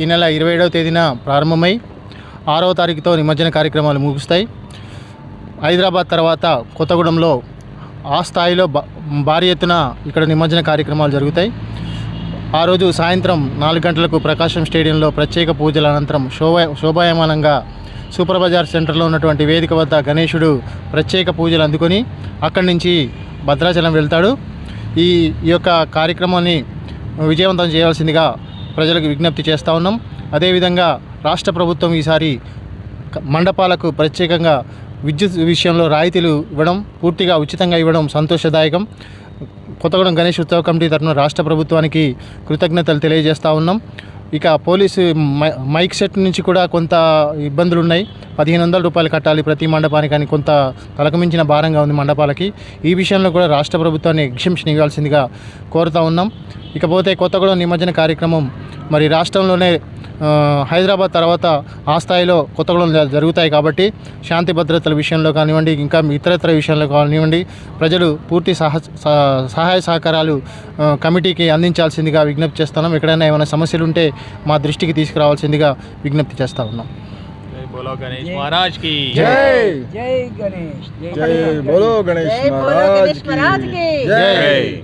ఈ నెల 27వ తేదీన ప్రారంభమై 6వ తారీఖుతో నిమజ్జన కార్యక్రమాలు ముగుస్తాయి. హైదరాబాద్ తర్వాత కొత్తగూడెంలో ఆ స్థాయిలో భారీ ఎత్తున ఇక్కడ నిమజ్జన కార్యక్రమాలు జరుగుతాయి. ఆ రోజు సాయంత్రం 4 గంటలకు ప్రకాశం స్టేడియంలో ప్రత్యేక పూజల అనంతరం శోభాయమానంగా సూపర్ బజార్ సెంటర్లో ఉన్నటువంటి వేదిక వద్ద గణేశుడు ప్రత్యేక పూజలు అందుకొని అక్కడి నుంచి భద్రాచలం వెళ్తాడు. ఈ యొక్క కార్యక్రమాన్ని విజయవంతం చేయాల్సిందిగా ప్రజలకు విజ్ఞప్తి చేస్తూ ఉన్నాం. అదేవిధంగా రాష్ట్ర ప్రభుత్వం ఈసారి మండపాలకు ప్రత్యేకంగా విద్యుత్ విషయంలో రాయితీలు ఇవ్వడం, పూర్తిగా ఉచితంగా ఇవ్వడం సంతోషదాయకం. కొత్తగూడెం గణేష్ ఉత్సవ కమిటీ తరఫున రాష్ట్ర ప్రభుత్వానికి కృతజ్ఞతలు తెలియజేస్తూ ఉన్నాం. ఇక పోలీసు మైక్ సెట్ నుంచి కూడా కొంత ఇబ్బందులు ఉన్నాయి. 1500 రూపాయలు కట్టాలి ప్రతి మండపానికి అని కొంత తలకమించిన భారంగా ఉంది మండపాలకి. ఈ విషయంలో కూడా రాష్ట్ర ప్రభుత్వాన్ని ఎగ్జంప్షన్ ఇవ్వాల్సిందిగా కోరుతూ ఉన్నాం. ఇకపోతే కొత్తగూడెం నిమజ్జన కార్యక్రమం మరి రాష్ట్రంలోనే హైదరాబాద్ తర్వాత ఆ స్థాయిలో కొత్తగూడెం జరుగుతాయి కాబట్టి శాంతి భద్రతల విషయంలో కానివ్వండి, ఇంకా ఇతరత్ర విషయంలో కానివ్వండి, ప్రజలు పూర్తి సహాయ సహకారాలు కమిటీకి అందించాల్సిందిగా విజ్ఞప్తి చేస్తున్నాం. ఎక్కడైనా ఏమైనా సమస్యలు ఉంటే మా దృష్టికి తీసుకురావాల్సిందిగా విజ్ఞప్తి చేస్తూ ఉన్నాం. बोलो गणेश महाराज की जय। जय गणेश जय बोलो गणेश महाराज की जय। जय।